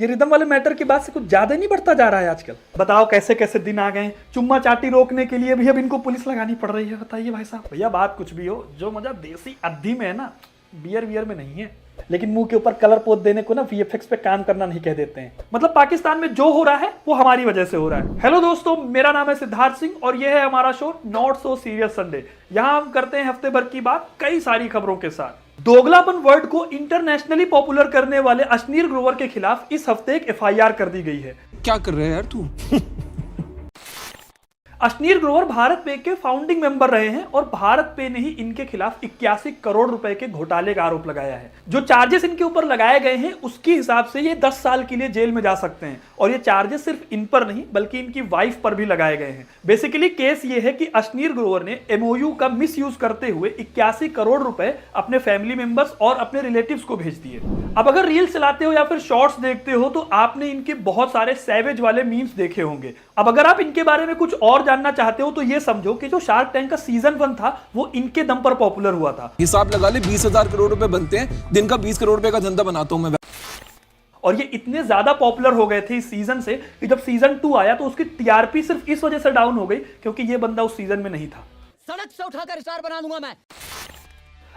ये रिदम वाले मैटर की बात से कुछ ज्यादा नहीं बढ़ता जा रहा है आजकल। बताओ कैसे कैसे दिन आ गए, चुम्मा चाटी रोकने के लिए भी अब इनको पुलिस लगानी पड़ रही है। बताइए भाई साहब। भैया बात कुछ भी हो, जो मजा देसी अद्धी में है ना, बियर वियर में नहीं है। लेकिन मुंह के ऊपर कलर पोत देने को ना वीएफएक्स पे काम करना नहीं कह देते हैं। मतलब पाकिस्तान में जो हो रहा है वो हमारी वजह से हो रहा है। हेलो दोस्तों, मेरा नाम है सिद्धार्थ सिंह और ये है हमारा show not so serious Sunday. यहाँ हम करते हैं हफ्ते भर की बात कई सारी खबरों के साथ। दोगलापन वर्ड को इंटरनेशनली पॉपुलर करने वाले अश्नीर ग्रोवर के खिलाफ इस हफ्ते एक एफआईआर कर दी गई है। क्या कर रहे हैं यार तू? अश्नीर ग्रोवर भारत पे के फाउंडिंग मेंबर रहे हैं और भारत पे ने ही इनके खिलाफ 81 करोड़ रुपए के घोटाले का आरोप लगाया है। जो चार्जेस इनके ऊपर लगाए गए हैं उसके हिसाब से ये 10 साल के लिए जेल में जा सकते हैं और ये चार्जेस सिर्फ इन पर नहीं बल्कि इनकी वाइफ पर भी लगाए गए हैं। बेसिकली केस ये है कि अश्नीर ग्रोवर ने एमओयू का मिस यूज करते हुए 81 करोड़ रुपए अपने फैमिली मेंबर्स और अपने रिलेटिव्स को भेज दिए। अब अगर रील्स चलाते हो या फिर शॉर्ट्स देखते हो तो आपने इनके बहुत सारे सैवेज वाले मीम्स देखे होंगे। अब अगर आप इनके बारे में कुछ और जानना चाहते हो तो ये समझो कि जो शार्क टैंक का सीजन 1 था वो इनके दम पर पॉपुलर हुआ था। हिसाब लगा ले 20,000 करोड़ रुपए बनते हैं, दिन का 20 करोड़ रुपए का धंधा बनाता हूं मैं। और ये इतने ज्यादा पॉपुलर हो गए थे इस सीजन से कि जब सीजन 2 आया तो उसकी टीआरपी सिर्फ इस वजह से डाउन हो गई क्योंकि ये बंदा उस सीजन में नहीं था। सड़क से उठाकर स्टार बना दूंगा मैं।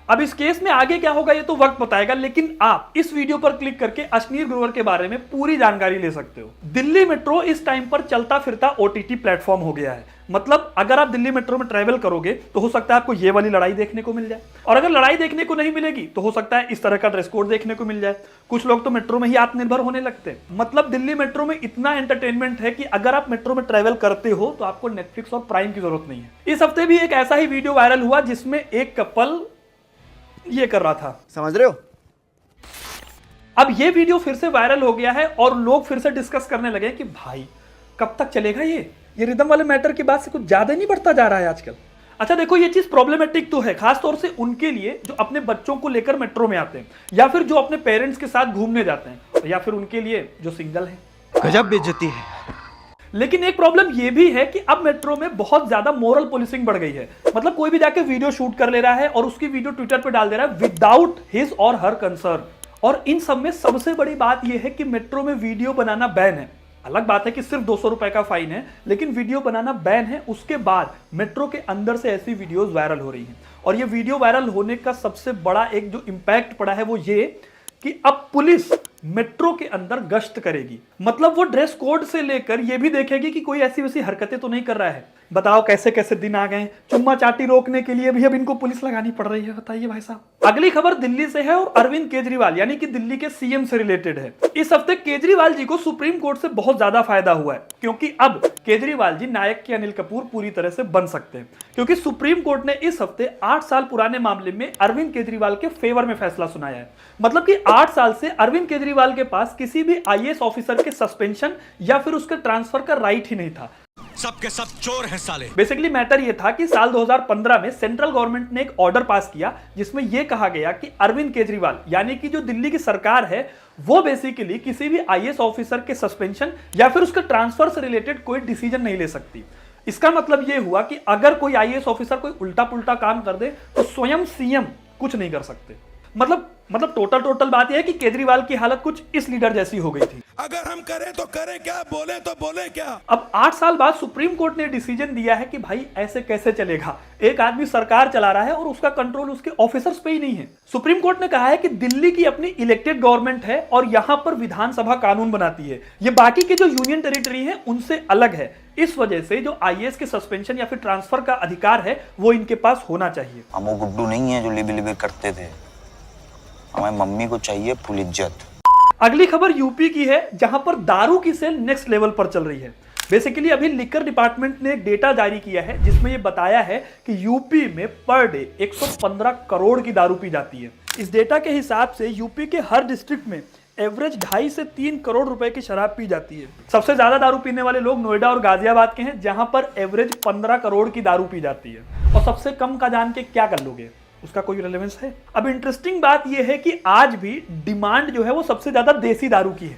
अब इस केस में आगे क्या होगा ये तो वक्त बताएगा, लेकिन आप इस वीडियो पर क्लिक करके अश्नीर ग्रोवर के बारे में पूरी जानकारी ले सकते हो। दिल्ली मेट्रो इस टाइम पर चलता फिरता ओटीटी प्लेटफॉर्म हो गया है। मतलब अगर आप दिल्ली मेट्रो में ट्रैवल करोगे तो हो सकता है आपको ये वाली लड़ाई देखने को मिल जाए, और अगर लड़ाई देखने को नहीं मिलेगी तो हो सकता है इस तरह का ड्रेस कोड देखने को मिल जाए। कुछ लोग तो मेट्रो में ही आत्मनिर्भर होने लगते हैं। मतलब दिल्ली मेट्रो में इतना एंटरटेनमेंट है कि अगर आप मेट्रो में ट्रैवल करते हो तो आपको नेटफ्लिक्स और प्राइम की जरूरत नहीं है। इस हफ्ते भी एक ऐसा ही वीडियो वायरल हुआ जिसमें एक कपल ये कर रहा था, समझ रहे हो। अब ये वीडियो फिर से वायरल हो गया है और लोग फिर से डिस्कस करने लगे कि भाई कब तक चलेगा ये रिदम वाले मैटर की बात से कुछ ज्यादा नहीं बढ़ता जा रहा है आजकल। अच्छा देखो, ये चीज प्रॉब्लमेटिक तो है, खासतौर से उनके लिए जो अपने बच्चों को लेकर मेट्रो में आते हैं या फिर जो अपने पेरेंट्स के साथ घूमने जाते हैं या फिर उनके लिए जो सिंगल है। गजब बेइज्जती है। लेकिन एक प्रॉब्लम यह भी है कि अब मेट्रो में बहुत ज्यादा मोरल पुलिसिंग बढ़ गई है। मतलब कोई भी जाके वीडियो शूट कर ले रहा है और उसकी वीडियो ट्विटर पे डाल दे रहा है विदाउट हिज और हर कंसर्न। और इन सब में सबसे बड़ी बात यह है कि मेट्रो में वीडियो बनाना बैन है। अलग बात है कि सिर्फ 200 रुपए का फाइन है, लेकिन वीडियो बनाना बैन है। उसके बाद मेट्रो के अंदर से ऐसी वीडियोस वायरल हो रही हैं और ये वीडियो वायरल होने का सबसे बड़ा एक जो इंपैक्ट पड़ा है वो ये कि अब पुलिस मेट्रो के अंदर गश्त करेगी। मतलब वो ड्रेस कोड से लेकर ये भी देखेगी कि कोई ऐसी वैसी हरकतें तो नहीं कर रहा है। बताओ कैसे कैसे दिन आ गए, चुम्मा चाटी रोकने के लिए भी अब इनको पुलिस लगानी पड़ रही है। बताइए भाई साहब। अगली खबर दिल्ली से है और अरविंद केजरीवाल यानी कि दिल्ली के सीएम से रिलेटेड है। इस हफ्ते केजरीवाल जी को सुप्रीम कोर्ट से बहुत ज्यादा फायदा हुआ है क्योंकि अब केजरीवाल जी नायक के अनिल कपूर पूरी तरह से बन सकते हैं, क्योंकि सुप्रीम कोर्ट ने इस हफ्ते 8 साल पुराने मामले में अरविंद केजरीवाल के फेवर में फैसला सुनाया है। मतलब कि 8 साल से अरविंद केजरीवाल के पास किसी भी आईएएस ऑफिसर के सस्पेंशन या फिर उसके ट्रांसफर का राइट ही नहीं था। सबके सब चोर हैं साले। बेसिकली मैटर ये था कि साल 2015 में सेंट्रल गवर्नमेंट ने एक ऑर्डर पास किया जिसमें यह कहा गया कि अरविंद केजरीवाल यानी कि जो दिल्ली की सरकार है वो बेसिकली किसी भी आईएएस ऑफिसर के सस्पेंशन या फिर उसके ट्रांसफर से रिलेटेड कोई डिसीजन नहीं ले सकती। इसका मतलब यह हुआ कि अगर कोई आईएएस ऑफिसर कोई उल्टा पुल्टा काम कर दे तो स्वयं सीएम कुछ नहीं कर सकते। मतलब टोटल बात यह है कि केजरीवाल की हालत कुछ इस लीडर जैसी हो गई थी। अगर हम करें तो करें क्या, बोले तो बोले क्या। अब 8 साल बाद सुप्रीम कोर्ट ने डिसीजन दिया है कि भाई ऐसे कैसे चलेगा। एक आदमी सरकार चला रहा है और उसका कंट्रोल उसके ऑफिसर्स पे ही नहीं है। सुप्रीम कोर्ट ने कहा है कि दिल्ली की अपनी इलेक्टेड गवर्नमेंट है और यहां पर विधानसभा कानून बनाती है। ये बाकी के जो यूनियन टेरिटरी है उनसे अलग है। इस वजह से जो आईएएस के सस्पेंशन या फिर ट्रांसफर का अधिकार है वो इनके पास होना चाहिए। हम वो गुड्डू नहीं है जो लिबे करते थे। हमारी मम्मी को चाहिए फुल इज्जत। अगली खबर यूपी की है जहां पर दारू की सेल नेक्स्ट लेवल पर चल रही है। बेसिकली अभी लिकर डिपार्टमेंट ने एक डेटा जारी किया है जिसमें यह बताया है कि यूपी में पर डे 115 करोड़ की दारू पी जाती है। इस डेटा के हिसाब से यूपी के हर डिस्ट्रिक्ट में एवरेज 2.5 से 3 करोड़ रुपए की शराब पी जाती है। सबसे ज्यादा दारू पीने वाले लोग नोएडा और गाजियाबाद के हैं जहां पर एवरेज 15 करोड़ की दारू पी जाती है। और सबसे कम का जान के क्या कर लोगे, उसका कोई रेलेवेंस है? अब इंटरेस्टिंग बात यह है कि आज भी डिमांड जो है वो सबसे ज्यादा देसी दारू की है।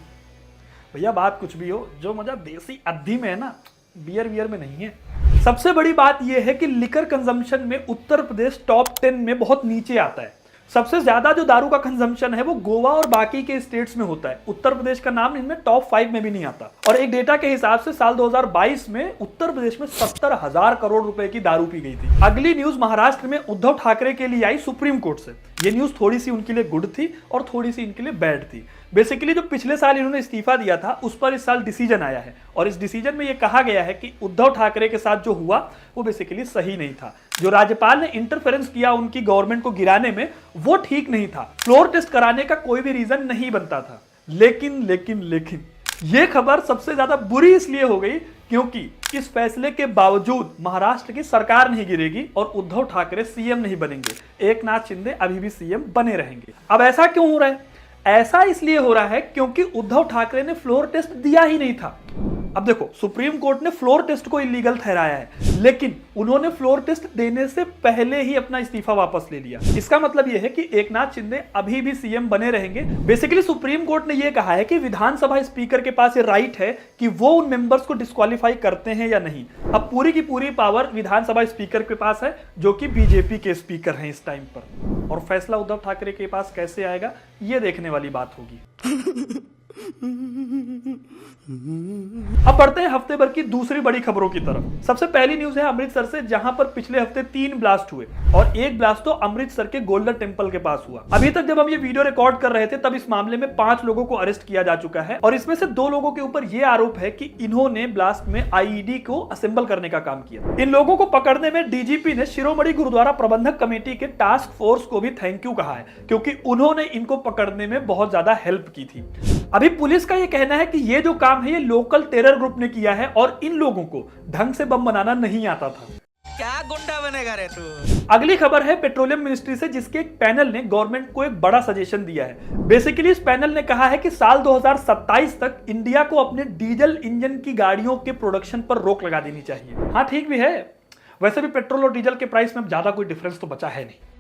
भैया बात कुछ भी हो, जो मजा देसी अद्धी में है ना, बियर वियर में नहीं है। सबसे बड़ी बात यह है कि लिकर कंजम्पशन में उत्तर प्रदेश टॉप 10 में बहुत नीचे आता है। सबसे ज्यादा जो दारू का कंजम्पशन है वो गोवा और बाकी के स्टेट्स में होता है। उत्तर प्रदेश का नाम इनमें टॉप 5 में भी नहीं आता। और एक डेटा के हिसाब से साल 2022 में उत्तर प्रदेश में 70,000 करोड़ रुपए की दारू पी गई थी। अगली न्यूज महाराष्ट्र में उद्धव ठाकरे के लिए आई सुप्रीम कोर्ट से। ये न्यूज थोड़ी सी उनके लिए गुड थी और थोड़ी सी इनके लिए बैड थी। बेसिकली जो पिछले साल इन्होंने इस्तीफा दिया था उस पर इस साल डिसीजन आया है और इस डिसीजन में ये कहा गया है कि उद्धव ठाकरे के साथ जो हुआ वो बेसिकली सही नहीं था। जो राज्यपाल ने इंटरफेरेंस किया उनकी गवर्नमेंट को गिराने में वो ठीक नहीं था। फ्लोर टेस्ट कराने का कोई भी रीजन नहीं बनता था। लेकिन ये खबर सबसे ज्यादा बुरी इसलिए हो गई क्योंकि इस फैसले के बावजूद महाराष्ट्र की सरकार नहीं गिरेगी और उद्धव ठाकरे सीएम नहीं बनेंगे। एकनाथ शिंदे अभी भी सीएम बने रहेंगे। अब ऐसा क्यों हो रहा है? ऐसा इसलिए हो रहा है क्योंकि उद्धव ठाकरे ने फ्लोर टेस्ट दिया ही नहीं था। अब देखो, सुप्रीम कोर्ट ने फ्लोर टेस्ट को इलीगल ठहराया है, लेकिन उन्होंने फ्लोर टेस्ट देने से पहले ही अपना इस्तीफा वापस ले लिया। इसका मतलब यह है कि एकनाथ शिंदे अभी भी सीएम बने रहेंगे। बेसिकली सुप्रीम कोर्ट ने यह कहा है कि विधानसभा स्पीकर के पास ये राइट है कि वो उन मेंबर्स को डिस्क्वालीफाई करते हैं या नहीं। अब पूरी की पूरी पावर विधानसभा स्पीकर के पास है, जो कि बीजेपी के स्पीकर हैं इस टाइम पर। और फैसला उद्धव ठाकरे के पास कैसे आएगा, ये देखने वाली बात होगी। अब बढ़ते हैं हफ्ते भर की दूसरी बड़ी खबरों की तरफ। सबसे पहली न्यूज है अमृतसर से, जहां पर पिछले हफ्ते 3 ब्लास्ट हुए और एक ब्लास्ट तो अमृतसर के गोल्डन टेंपल के पास हुआ। अभी तक जब हम ये वीडियो रिकॉर्ड कर रहे थे तब इस मामले में 5 लोगों को अरेस्ट किया जा चुका है और इसमें से 2 लोगों के ऊपर यह आरोप है कि इन्होंने ब्लास्ट में आईईडी को असेंबल करने का काम किया। इन लोगों को पकड़ने में डीजीपी ने शिरोमणि गुरुद्वारा प्रबंधक कमेटी के टास्क फोर्स को भी थैंक यू कहा है, क्योंकि उन्होंने इनको पकड़ने में बहुत ज्यादा हेल्प की थी। अभी पुलिस का यह कहना है कि ये जो काम है ये लोकल टेरर ग्रुप ने किया है और इन लोगों को ढंग से बम बनाना नहीं आता था। क्या गुंडा बनेगा रे तू? अगली खबर है पेट्रोलियम मिनिस्ट्री से, जिसके एक पैनल ने गवर्नमेंट को एक बड़ा सजेशन दिया है। बेसिकली इस पैनल ने कहा है कि साल 2027 तक इंडिया को अपने डीजल इंजन की गाड़ियों के प्रोडक्शन पर रोक लगा देनी चाहिए। हाँ, ठीक भी है। वैसे भी पेट्रोल और डीजल के प्राइस में ज्यादा कोई डिफरेंस तो बचा है नहीं।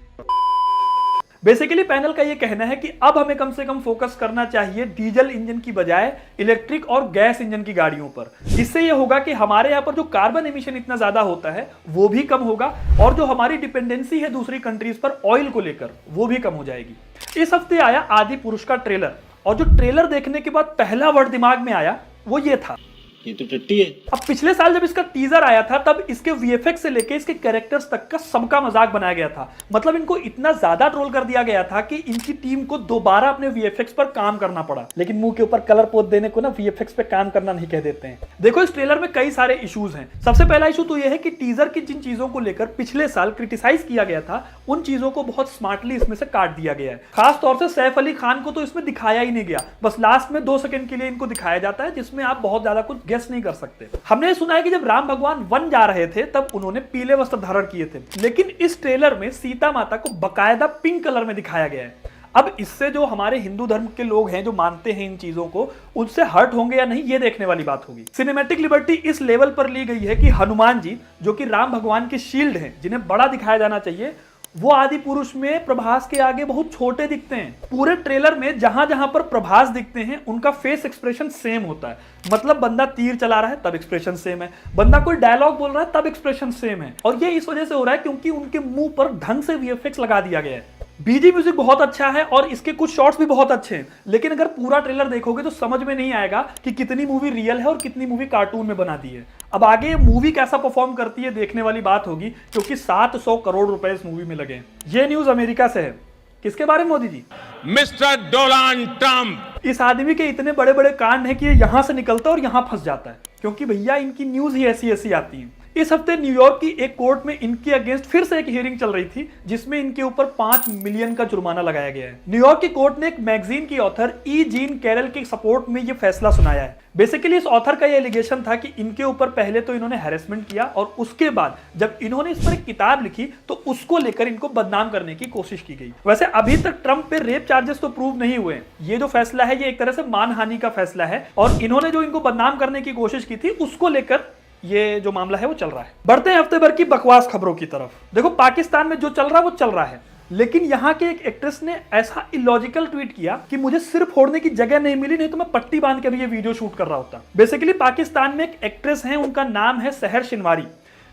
बेसिकली पैनल का यह कहना है कि अब हमें कम से कम फोकस करना चाहिए डीजल इंजन की बजाय इलेक्ट्रिक और गैस इंजन की गाड़ियों पर। इससे यह होगा कि हमारे यहाँ पर जो कार्बन एमिशन इतना ज्यादा होता है वो भी कम होगा और जो हमारी डिपेंडेंसी है दूसरी कंट्रीज पर ऑयल को लेकर वो भी कम हो जाएगी। इस हफ्ते आया आदि पुरुष का ट्रेलर और जो ट्रेलर देखने के बाद पहला वर्ड दिमाग में आया वो ये था, ये तो टट्टी है। अब पिछले साल जब इसका टीजर आया था तब इसके वीएफएक्स से लेके इसके कैरेक्टर्स तक का सबका मजाक बनाया गया था। मतलब इनको इतना ज्यादा ट्रोल कर दिया गया था कि इनकी टीम को दोबारा अपने वीएफएक्स पर काम करना पड़ा। लेकिन मुंह के ऊपर कलर पोत देने को ना वीएफएक्स पे काम करना नहीं कह देते हैं। देखो, इस ट्रेलर में कई सारे इश्यूज हैं। सबसे पहला इशू तो यह है कि टीजर की जिन चीजों को लेकर पिछले साल क्रिटिसाइज किया गया था उन चीजों को बहुत स्मार्टली इसमें से काट दिया गया है। खास तौर से सैफ अली खान को तो इसमें दिखाया ही नहीं गया, बस लास्ट में 2 सेकंड के लिए इनको दिखाया जाता है, जिसमें आप बहुत ज्यादा कुछ गेस नहीं कर सकते। हमने सुना है कि जब राम भगवान वन जा रहे थे तब उन्होंने पीले वस्त्र धारण किए थे, लेकिन इस ट्रेलर में सीता माता को बकायदा पिंक कलर में दिखाया गया है। अब इससे जो हमारे हिंदू धर्म के लोग हैं जो मानते हैं इन चीजों को, उनसे हर्ट होंगे या नहीं ये देखने वाली बात होगी। सिनेमैटिक लिबर्टी इस लेवल पर ली गई है कि हनुमान जी, जो कि राम भगवान के शील्ड हैं, जिन्हें बड़ा दिखाया जाना चाहिए, वो आदि पुरुष में प्रभास के आगे बहुत छोटे दिखते हैं। पूरे ट्रेलर में जहां जहां पर प्रभास दिखते हैं उनका फेस एक्सप्रेशन सेम होता है। मतलब बंदा तीर चला रहा है तब एक्सप्रेशन सेम है, बंदा कोई डायलॉग बोल रहा है तब एक्सप्रेशन सेम है। और ये इस वजह से हो रहा है क्योंकि उनके मुंह पर ढंग से वीएफएक्स लगा दिया गया है। बीजी म्यूजिक बहुत अच्छा है और इसके कुछ शॉट्स भी बहुत अच्छे हैं, लेकिन अगर पूरा ट्रेलर देखोगे तो समझ में नहीं आएगा कि कितनी मूवी रियल है और कितनी मूवी कार्टून में बना दी है। अब आगे मूवी कैसा परफॉर्म करती है देखने वाली बात होगी, क्योंकि 700 करोड़ रुपए इस मूवी में लगे हैं। ये न्यूज अमेरिका से है। किसके बारे में, Modi ji? Mister Donald Trump. इस आदमी के इतने बड़े बड़े कांड है कि ये यहां से निकलता है और यहां फंस जाता है, क्योंकि भैया इनकी न्यूज ही ऐसी ऐसी आती है। इस हफ्ते न्यूयॉर्क की एक कोर्ट में इनके अगेंस्ट फिर से एक हियरिंग चल रही थी, जिसमें इनके ऊपर 5 मिलियन का जुर्माना लगाया गया है। न्यूयॉर्क की कोर्ट ने एक मैगजीन की ऑथर ई जीन कैरल के सपोर्ट में ये फैसला सुनाया है। बेसिकली इस ऑथर का ये एलिगेशन था कि इनके ऊपर पहले तो इन्होंने हैरेसमेंट किया और उसके बाद जब इन्होंने इस पर एक किताब लिखी तो उसको लेकर इनको बदनाम करने की कोशिश की गई। वैसे अभी तक ट्रंप पे रेप चार्जेस तो प्रूव नहीं हुए। ये जो फैसला है ये एक तरह से मानहानि का फैसला है और इन्होंने जो इनको बदनाम करने की कोशिश की थी उसको लेकर ये जो मामला है वो चल रहा है। बढ़ते हैं हफ्ते भर की बकवास खबरों की तरफ। देखो, पाकिस्तान में जो चल रहा है वो चल रहा है, लेकिन यहाँ के एक एक्ट्रेस ने ऐसा इलॉजिकल ट्वीट किया कि मुझे सिर फोड़ने की जगह नहीं मिली, नहीं तो मैं पट्टी बांध के भी ये वीडियो शूट कर रहा होता। बेसिकली पाकिस्तान में एक एक्ट्रेस है, उनका नाम है सहर शिनवारी।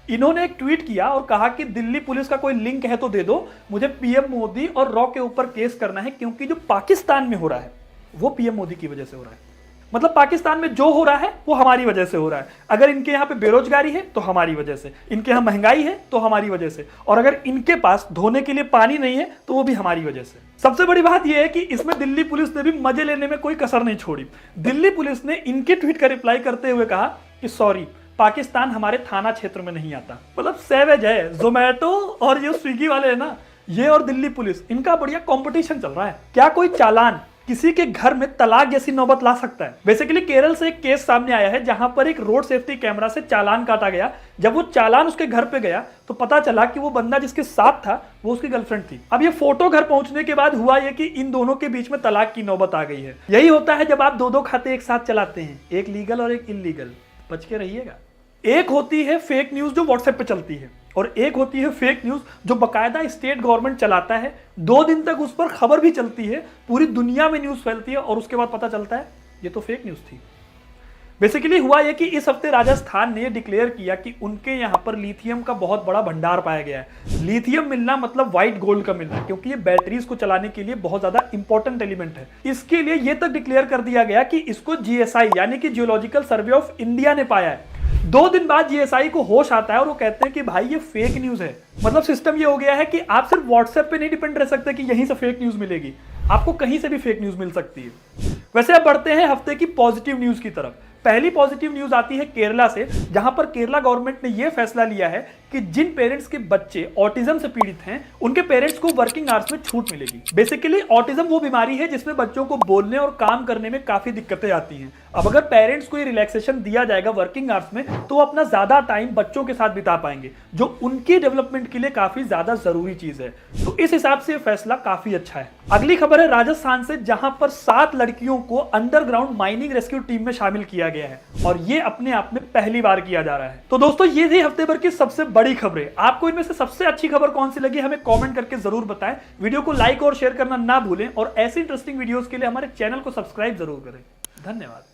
इन्होंने एक ट्वीट किया और कहा कि दिल्ली पुलिस का कोई लिंक है तो दे दो, मुझे पीएम मोदी और रॉ के ऊपर केस करना है, क्योंकि जो पाकिस्तान में हो रहा है वो पीएम मोदी की वजह से हो रहा है। मतलब पाकिस्तान में जो हो रहा है वो हमारी वजह से हो रहा है। अगर इनके यहाँ पे बेरोजगारी है तो हमारी वजह से, इनके यहाँ महंगाई है तो हमारी वजह से, और अगर इनके पास धोने के लिए पानी नहीं है तो वो भी हमारी वजह से। सबसे बड़ी बात यह है कि इसमें दिल्ली पुलिस ने भी मजे लेने में कोई कसर नहीं छोड़ी। दिल्ली पुलिस ने इनके ट्वीट का रिप्लाई करते हुए कहा कि सॉरी, पाकिस्तान हमारे थाना क्षेत्र में नहीं आता। मतलब सैवेज है। जोमेटो और जो स्विगी वाले है ना, ये और दिल्ली पुलिस, इनका बढ़िया कंपटीशन चल रहा है। क्या कोई चालान किसी के घर में तलाक जैसी नौबत ला सकता है? बेसिकली केरल से एक केस सामने आया है जहां पर एक रोड सेफ्टी कैमरा से चालान काटा गया। जब वो चालान उसके घर पे गया तो पता चला कि वो बंदा जिसके साथ था वो उसकी गर्लफ्रेंड थी। अब ये फोटो घर पहुंचने के बाद हुआ ये कि इन दोनों के बीच में तलाक की नौबत आ गई है। यही होता है जब आप दो खाते एक साथ चलाते हैं, एक लीगल और एक इलीगल। बच के रहिएगा। एक होती है फेक न्यूज जो व्हाट्सएप पे चलती है, और एक होती है फेक न्यूज जो बकायदा स्टेट गवर्नमेंट चलाता है। 2 दिन तक उस पर खबर भी चलती है, पूरी दुनिया में न्यूज फैलती है, और उसके बाद पता चलता है ये तो फेक न्यूज थी। बेसिकली हुआ यह कि इस हफ्ते राजस्थान ने डिक्लेयर किया कि उनके यहां पर लिथियम का बहुत बड़ा भंडार पाया गया है। लिथियम मिलना मतलब व्हाइट गोल्ड का मिलना, क्योंकि ये बैटरीज को चलाने के लिए बहुत ज्यादा इंपॉर्टेंट एलिमेंट है। इसके लिए यह तक डिक्लेयर कर दिया गया कि इसको जीएसआई यानी कि जियोलॉजिकल सर्वे ऑफ इंडिया ने पाया है। 2 दिन बाद जीएसआई को होश आता है और वो कहते हैं कि भाई ये फेक न्यूज है। मतलब सिस्टम ये हो गया है कि आप सिर्फ व्हाट्सएप पे नहीं डिपेंड रह सकते कि यहीं से फेक न्यूज मिलेगी, आपको कहीं से भी फेक न्यूज मिल सकती है। वैसे अब बढ़ते हैं हफ्ते की पॉजिटिव न्यूज की तरफ। पहली पॉजिटिव न्यूज आती है केरला से, जहां पर केरला गवर्नमेंट ने यह फैसला लिया है कि जिन पेरेंट्स के बच्चे ऑटिज्म से पीड़ित हैं उनके पेरेंट्स को वर्किंग आवर्स में छूट मिलेगी। बेसिकली ऑटिज्म वो बीमारी है जिसमें बच्चों को बोलने और काम करने में काफी दिक्कतें आती हैं। अब अगर पेरेंट्स को ये रिलैक्सेशन दिया जाएगा वर्किंग आवर्स में, तो अपना ज्यादा टाइम बच्चों के साथ बिता पाएंगे, जो उनकी डेवलपमेंट के लिए काफी ज्यादा जरूरी चीज है। तो इस हिसाब से फैसला काफी अच्छा है। अगली खबर है राजस्थान से, जहां पर 7 लड़कियों को अंडरग्राउंड माइनिंग रेस्क्यू टीम में शामिल किया गया है, और ये अपने आप में पहली बार किया जा रहा है। तो दोस्तों ये थी हफ्ते भर की सबसे बड़ी खबरें। आपको इनमें से सबसे अच्छी खबर कौन सी लगी हमें कमेंट करके जरूर बताएं। वीडियो को लाइक और शेयर करना ना भूलें, और ऐसी इंटरेस्टिंग वीडियोस के लिए हमारे चैनल को सब्सक्राइब जरूर करें। धन्यवाद।